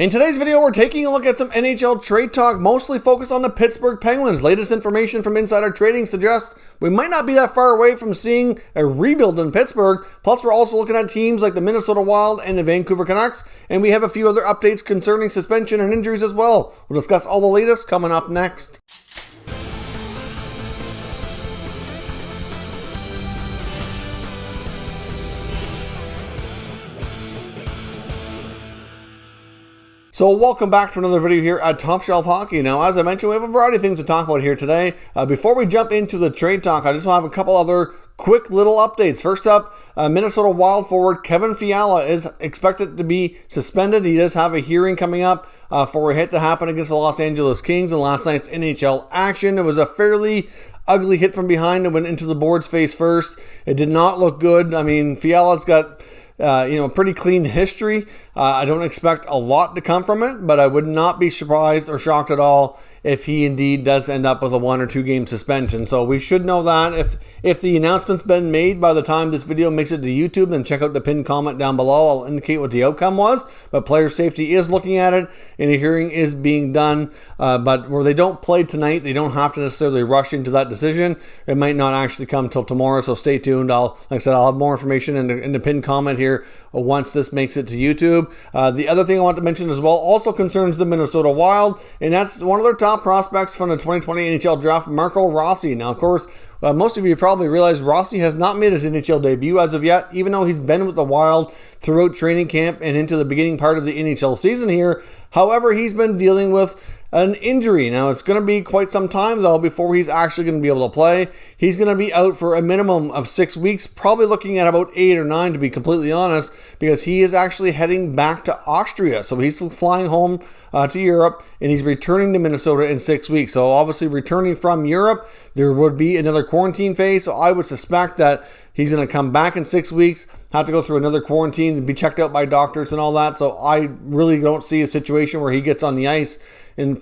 In today's video, we're taking a look at some NHL trade talk, mostly focused on the Pittsburgh Penguins. Latest information from insider trading suggests we might not be that far away from seeing a rebuild in Pittsburgh. Plus, we're also looking at teams like the Minnesota Wild and the Vancouver Canucks, and we have a few other updates concerning suspension and injuries as well. We'll discuss all the latest coming up next. So welcome back to another video here at Top Shelf Hockey. Now, as I mentioned, we have a variety of things to talk about here today. Before we jump into the trade talk, I just want to have a couple other quick little updates. First up, Minnesota Wild forward Kevin Fiala is expected to be suspended. He does have a hearing coming up for a hit to happen against the Los Angeles Kings in last night's NHL action. It was a fairly ugly hit from behind and went into the boards face first. It did not look good. I mean, Fiala's got a pretty clean history. I don't expect a lot to come from it, but I would not be surprised or shocked at all if he indeed does end up with a 1 or 2 game suspension. So we should know that. If the announcement's been made by the time this video makes it to YouTube, then check out the pinned comment down below. I'll indicate what the outcome was. But player safety is looking at it, and a hearing is being done. But where they don't play tonight, they don't have to necessarily rush into that decision. It might not actually come till tomorrow, so stay tuned. Like I said, I'll have more information in the pinned comment here once this makes it to YouTube. The other thing I want to mention as well also concerns the Minnesota Wild, and that's one of their top prospects from the 2020 NHL draft, Marco Rossi. Now, of course, most of you probably realize Rossi has not made his NHL debut as of yet, even though he's been with the Wild throughout training camp and into the beginning part of the NHL season here. However, he's been dealing with an injury. Now, it's going to be quite some time, though, before he's actually going to be able to play. He's going to be out for a minimum of 6 weeks, probably looking at about 8 or 9, to be completely honest, because he is actually heading back to Austria. So he's flying home to Europe, and he's returning to Minnesota in 6 weeks. So obviously, returning from Europe, there would be another quarantine phase. So I would suspect that he's going to come back in 6 weeks, have to go through another quarantine, and be checked out by doctors and all that. So I really don't see a situation where he gets on the ice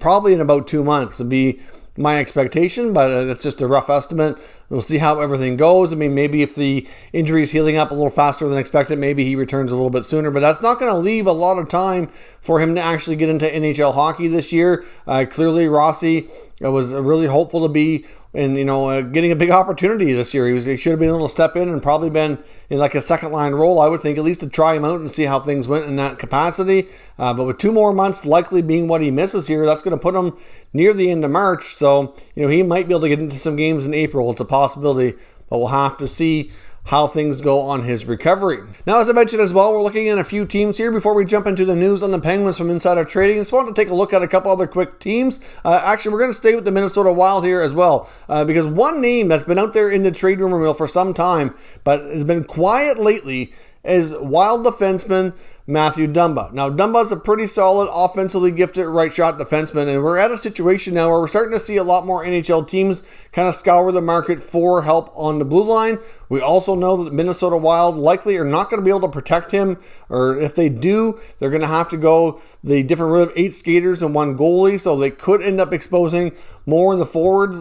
probably in about 2 months. It'd be my expectation, but it's just a rough estimate. We'll see how everything goes. I mean, maybe if the injury is healing up a little faster than expected, maybe he returns a little bit sooner, but that's not going to leave a lot of time for him to actually get into NHL hockey this year. Clearly, Rossi was really hopeful to be getting a big opportunity this year. He should have been able to step in and probably been in like a second line role, I would think, at least to try him out and see how things went in that capacity. But with 2 more months likely being what he misses here, that's going to put him near the end of March. So, he might be able to get into some games in April. It's a possibility, but we'll have to see how things go on his recovery. Now, as I mentioned as well, we're looking at a few teams here before we jump into the news on the Penguins from Insider Trading. I just wanted to take a look at a couple other quick teams. Actually, we're going to stay with the Minnesota Wild here as well, because one name that's been out there in the trade rumor mill for some time, but has been quiet lately, is Wild defenseman Matthew Dumba. Now, Dumba's a pretty solid, offensively gifted right shot defenseman, and we're at a situation now where we're starting to see a lot more NHL teams kind of scour the market for help on the blue line. We also know that the Minnesota Wild likely are not going to be able to protect him, or if they do, they're going to have to go the different route of 8 skaters and 1 goalie, so they could end up exposing more in the forward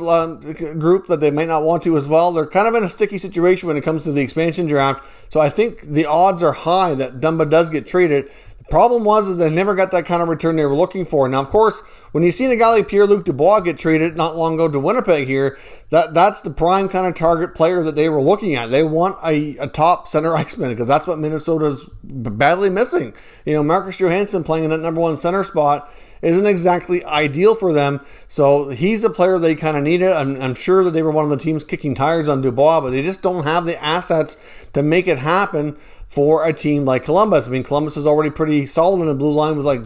group that they might not want to as well. They're kind of in a sticky situation when it comes to the expansion draft, so I think the odds are high that Dumba does get traded. The problem is they never got that kind of return they were looking for. Now, of course, when you see a guy like Pierre-Luc Dubois get traded not long ago to Winnipeg here, that's the prime kind of target player that they were looking at. They want a top center iceman, because that's what Minnesota's badly missing. Marcus Johansson playing in that number 1 center spot isn't exactly ideal for them. So he's the player they kind of needed. I'm sure that they were one of the teams kicking tires on Dubois, but they just don't have the assets to make it happen for a team like Columbus. I mean, Columbus is already pretty solid in the blue line with like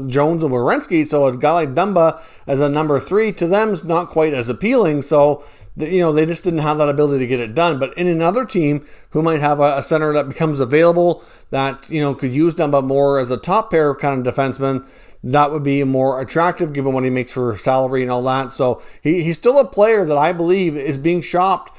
Jones and Werenski, so a guy like Dumba as a number 3 to them is not quite as appealing. So they just didn't have that ability to get it done. But in another team who might have a center that becomes available that could use Dumba more as a top pair kind of defenseman, that would be more attractive given what he makes for salary and all that. So he's still a player that I believe is being shopped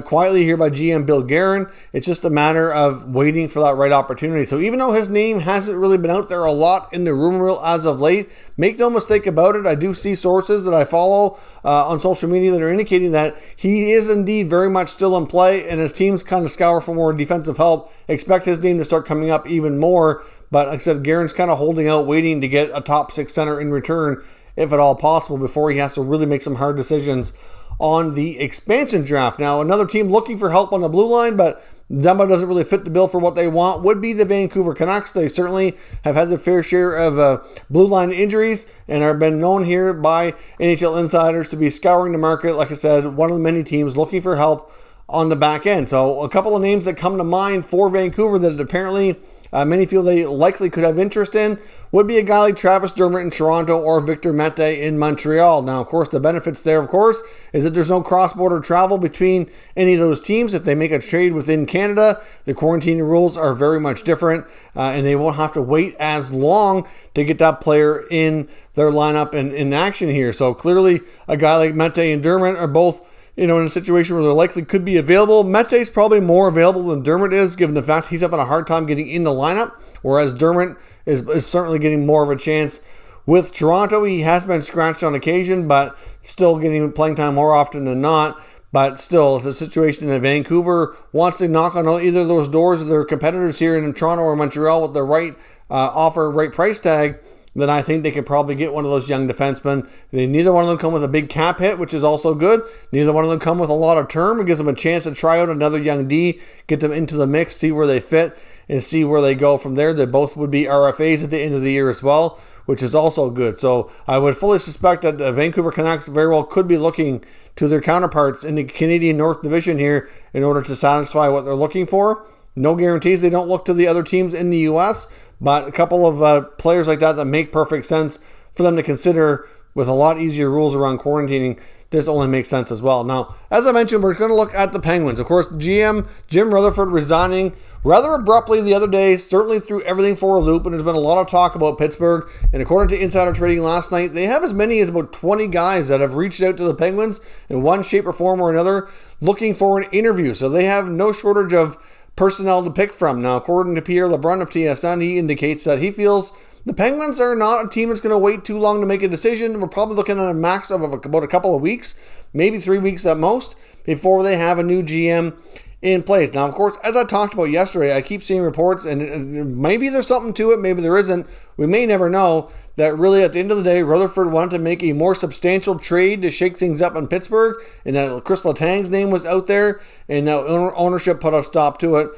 quietly here by GM Bill Guerin. It's just a matter of waiting for that right opportunity. So even though his name hasn't really been out there a lot in the rumor mill as of late, make no mistake about it, I do see sources that I follow on social media that are indicating that he is indeed very much still in play, and as teams kind of scour for more defensive help, expect his name to start coming up even more But like I said, Guerin's kind of holding out, waiting to get a top 6 center in return, if at all possible, before he has to really make some hard decisions on the expansion draft. Now, another team looking for help on the blue line, but Dumba doesn't really fit the bill for what they want, would be the Vancouver Canucks. They certainly have had their fair share of blue line injuries and are been known here by NHL insiders to be scouring the market. Like I said, one of the many teams looking for help on the back end. So a couple of names that come to mind for Vancouver that apparently many feel they likely could have interest in would be a guy like Travis Dermott in Toronto or Victor Mete in Montreal. Now, of course, the benefits there, of course, is that there's no cross-border travel between any of those teams. If they make a trade within Canada, the quarantine rules are very much different, and they won't have to wait as long to get that player in their lineup and in action here. So clearly, a guy like Mete and Dermott are both in a situation where they likely could be available. Mete's probably more available than Dermott is, given the fact he's having a hard time getting in the lineup, whereas Dermott is certainly getting more of a chance with Toronto. He has been scratched on occasion, but still getting playing time more often than not. But still, it's a situation that Vancouver wants to knock on either of those doors of their competitors here in Toronto or Montreal with the right offer, right price tag. Then I think they could probably get one of those young defensemen. Neither one of them come with a big cap hit, which is also good. Neither one of them come with a lot of term. It gives them a chance to try out another young D, get them into the mix, see where they fit, and see where they go from there. They both would be RFAs at the end of the year as well, which is also good. So I would fully suspect that the Vancouver Canucks very well could be looking to their counterparts in the Canadian North Division here in order to satisfy what they're looking for. No guarantees they don't look to the other teams in the U.S., but a couple of players like that make perfect sense for them to consider with a lot easier rules around quarantining. This only makes sense as well. Now, as I mentioned, we're going to look at the Penguins. Of course, GM Jim Rutherford resigning rather abruptly the other day, certainly threw everything for a loop, and there's been a lot of talk about Pittsburgh. And according to Insider Trading last night, they have as many as about 20 guys that have reached out to the Penguins in one shape or form or another looking for an interview. So they have no shortage of personnel to pick from. Now, according to Pierre LeBrun of TSN, he indicates that he feels the Penguins are not a team that's going to wait too long to make a decision. We're probably looking at a max of about a couple of weeks, maybe 3 weeks at most, before they have a new GM in place. Now, of course, as I talked about yesterday, I keep seeing reports, and maybe there's something to it, maybe there isn't. We may never know that really at the end of the day, Rutherford wanted to make a more substantial trade to shake things up in Pittsburgh, and that Chris Letang's name was out there, and now ownership put a stop to it.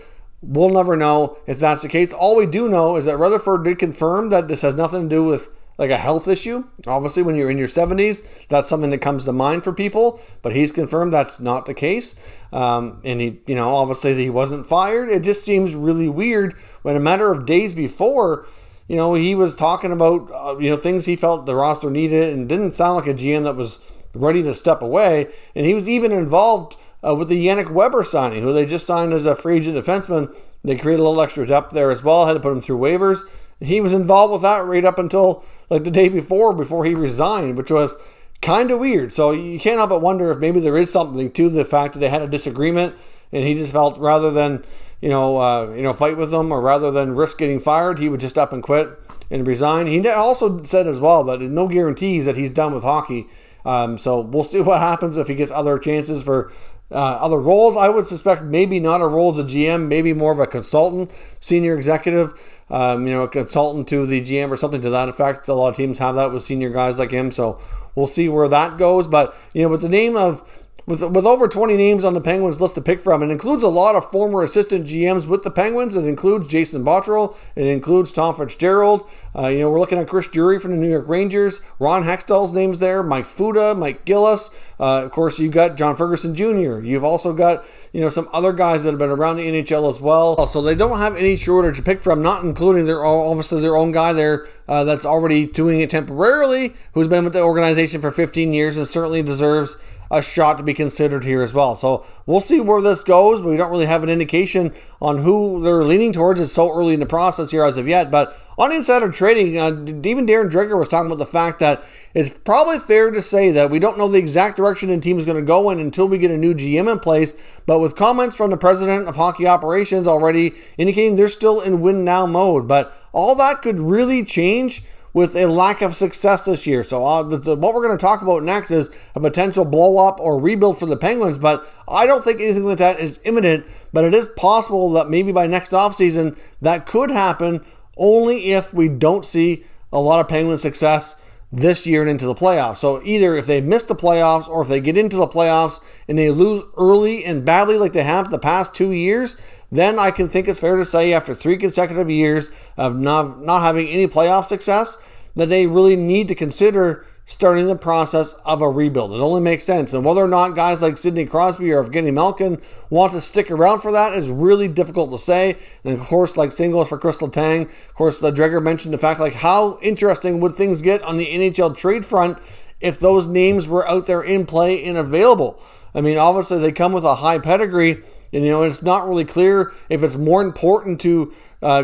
We'll never know if that's the case. All we do know is that Rutherford did confirm that this has nothing to do with like a health issue. Obviously, when you're in your 70s, that's something that comes to mind for people, but he's confirmed that's not the case. And he, obviously he wasn't fired. It just seems really weird when a matter of days before, he was talking about, things he felt the roster needed, and didn't sound like a GM that was ready to step away. And he was even involved with the Yannick Weber signing, who they just signed as a free agent defenseman. They created a little extra depth there as well, had to put him through waivers. He was involved with that right up until like the day before he resigned, which was kind of weird. So you can't help but wonder if maybe there is something to the fact that they had a disagreement, and he just felt rather than fight with them, or rather than risk getting fired, he would just up and quit and resign. He also said as well that there's no guarantees that he's done with hockey. So we'll see what happens if he gets other chances for other roles. I would suspect maybe not a role as a GM, maybe more of a consultant, senior executive, a consultant to the GM or something to that effect. A lot of teams have that with senior guys like him. So we'll see where that goes. But, with the name of With over 20 names on the Penguins list to pick from, it includes a lot of former assistant GMs with the Penguins. It includes Jason Botterill. It includes Tom Fitzgerald. We're looking at Chris Drury from the New York Rangers. Ron Hextall's name's there. Mike Fuda, Mike Gillis. Of course, you've got John Ferguson Jr. You've also got some other guys that have been around the NHL as well. So they don't have any shortage to pick from, not including their own guy there that's already doing it temporarily, who's been with the organization for 15 years and certainly deserves a shot to be considered here as well. So we'll see where this goes. We don't really have an indication on who they're leaning towards. It's so early in the process here as of yet. But on Insider Trading, even Darren Dreger was talking about the fact that it's probably fair to say that we don't know the exact direction the team is going to go in until we get a new GM in place. But with comments from the president of hockey operations already indicating they're still in win now mode. But all that could really change with a lack of success this year. So what we're going to talk about next is a potential blow-up or rebuild for the Penguins, but I don't think anything like that is imminent, but it is possible that maybe by next offseason that could happen, only if we don't see a lot of Penguin success this year and into the playoffs. So either if they miss the playoffs or if they get into the playoffs and they lose early and badly like they have the past 2 years, then I can think it's fair to say after 3 consecutive years of not having any playoff success that they really need to consider starting the process of a rebuild. It only makes sense. And whether or not guys like Sidney Crosby or Evgeny Malkin want to stick around for that is really difficult to say. And of course, like same goes for Chris Letang. Of course, Dreger mentioned the fact like how interesting would things get on the NHL trade front if those names were out there in play and available. I mean, obviously they come with a high pedigree, and it's not really clear if it's more important to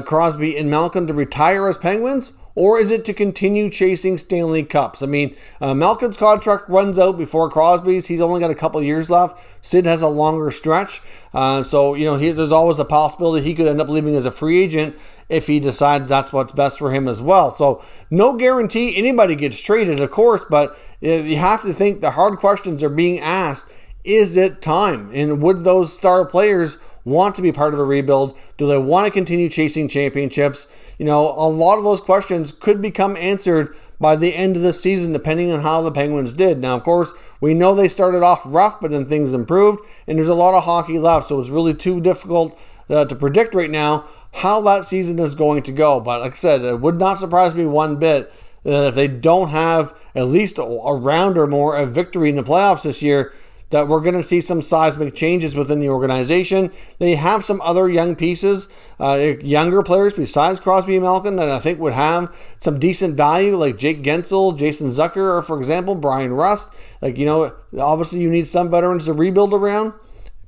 Crosby and Malkin to retire as Penguins, or is it to continue chasing Stanley Cups? I mean, Malkin's contract runs out before Crosby's. He's only got a couple years left. Sid has a longer stretch. So there's always a possibility he could end up leaving as a free agent if he decides that's what's best for him as well. So no guarantee anybody gets traded, of course, but you have to think the hard questions are being asked. Is it time? And would those star players want to be part of a rebuild? Do they want to continue chasing championships? A lot of those questions could become answered by the end of the season, depending on how the Penguins did. Now, of course, we know they started off rough, but then things improved, and there's a lot of hockey left, so it's really too difficult to predict right now how that season is going to go. But like I said, it would not surprise me one bit that if they don't have at least a round or more of victory in the playoffs this year, that we're going to see some seismic changes within the organization. They have some other young pieces, younger players besides Crosby and Malkin that I think would have some decent value, like Jake Gensel, Jason Zucker, or for example, Brian Rust. Obviously you need some veterans to rebuild around,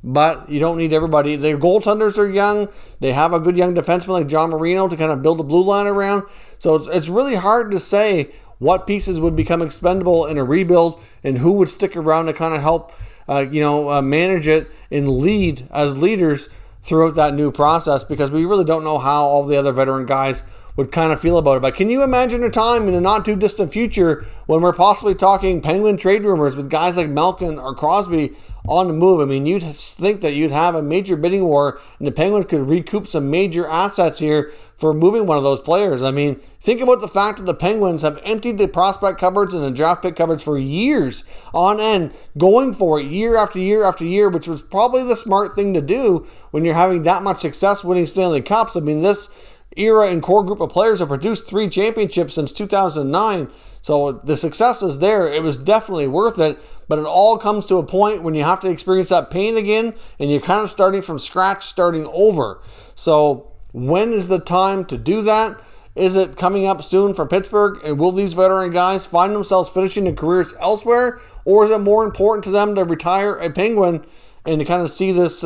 but you don't need everybody. Their goaltenders are young. They have a good young defenseman like John Marino to kind of build a blue line around. So it's really hard to say what pieces would become expendable in a rebuild and who would stick around to kind of help manage it and lead as leaders throughout that new process, because we really don't know how all the other veteran guys would kind of feel about it. But can you imagine a time in the not too distant future when we're possibly talking Penguin trade rumors with guys like Malkin or Crosby on the move? I mean, you'd think that you'd have a major bidding war and the Penguins could recoup some major assets here for moving one of those players. I mean, think about the fact that the Penguins have emptied the prospect cupboards and the draft pick cupboards for years on end, going for it year after year after year, which was probably the smart thing to do when you're having that much success winning Stanley Cups. I mean, this era and core group of players have produced 3 championships since 2009. So the success is there. It was definitely worth it, but it all comes to a point when you have to experience that pain again and you're kind of starting from scratch, starting over. So when is the time to do that? Is it coming up soon for Pittsburgh? And will these veteran guys find themselves finishing their careers elsewhere? Or is it more important to them to retire a Penguin and to kind of see this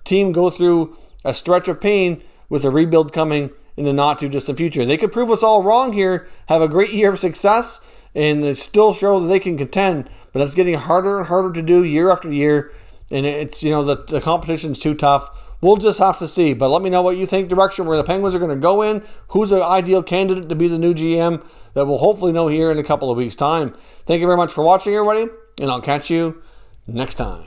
team go through a stretch of pain with a rebuild coming in the not too distant future? They could prove us all wrong here, have a great year of success, and still show that they can contend, but it's getting harder and harder to do year after year, and it's, the competition's too tough. We'll just have to see, but let me know what you think, direction where the Penguins are going to go in, who's the ideal candidate to be the new GM, that we'll hopefully know here in a couple of weeks' time. Thank you very much for watching, everybody, and I'll catch you next time.